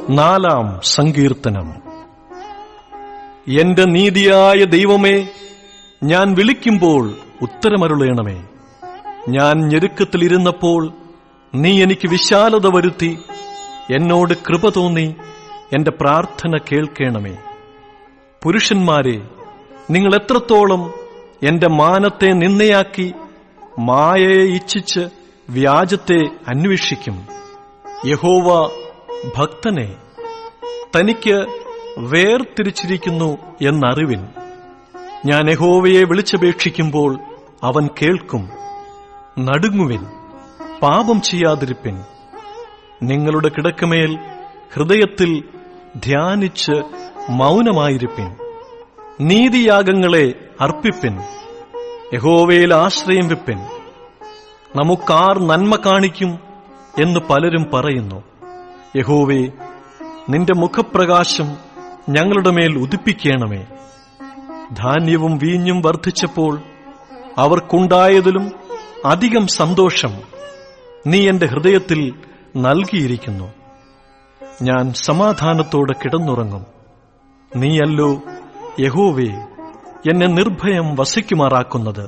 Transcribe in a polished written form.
4-ാം സങ്കീർത്തനം. എന്റെ നീതിയായ ദൈവമേ, ഞാൻ വിളിക്കുമ്പോൾ ഉത്തരമരുളേണമേ. ഞാൻ ഞെരുക്കത്തിലിരുന്നപ്പോൾ നീ എനിക്ക് വിശാലത വരുത്തി. എന്നോട് കൃപ തോന്നി എന്റെ പ്രാർത്ഥന കേൾക്കേണമേ. പുരുഷന്മാരെ, നിങ്ങൾ എത്രത്തോളം എന്റെ മാനത്തെ നിന്ദയാക്കി മായയെ ഇച്ഛിച്ച് വ്യാജത്തെ അന്വേഷിക്കും. യഹോവ ഭക്തനെ തനിക്ക് വേർതിരിച്ചിരിക്കുന്നു എന്നറിവിൻ. ഞാൻ യഹോവയെ വിളിച്ചപേക്ഷിക്കുമ്പോൾ അവൻ കേൾക്കും. നടുങ്ങുവിൻ, പാപം ചെയ്യാതിരിപ്പിൻ. നിങ്ങളുടെ കിടക്കമേൽ ഹൃദയത്തിൽ ധ്യാനിച്ച് മൗനമായിരിപ്പിൻ. നീതിയാഗങ്ങളെ അർപ്പിപ്പിൻ, യഹോവയിൽ ആശ്രയം വെപ്പിൻ. നമുക്കാർ നന്മ കാണിക്കും എന്ന് പലരും പറയുന്നു. യഹോവേ, നിന്റെ മുഖപ്രകാശം ഞങ്ങളുടെ മേൽ ഉദിപ്പിക്കണമേ. ധാന്യവും വീഞ്ഞും വർദ്ധിച്ചപ്പോൾ അവർക്കുണ്ടായതിലും അധികം സന്തോഷം നീ എന്റെ ഹൃദയത്തിൽ നൽകിയിരിക്കുന്നു. ഞാൻ സമാധാനത്തോടെ കിടന്നുറങ്ങും. നീയല്ലോ യഹോവേ എന്നെ നിർഭയം വസിക്കുമാറാക്കുന്നത്.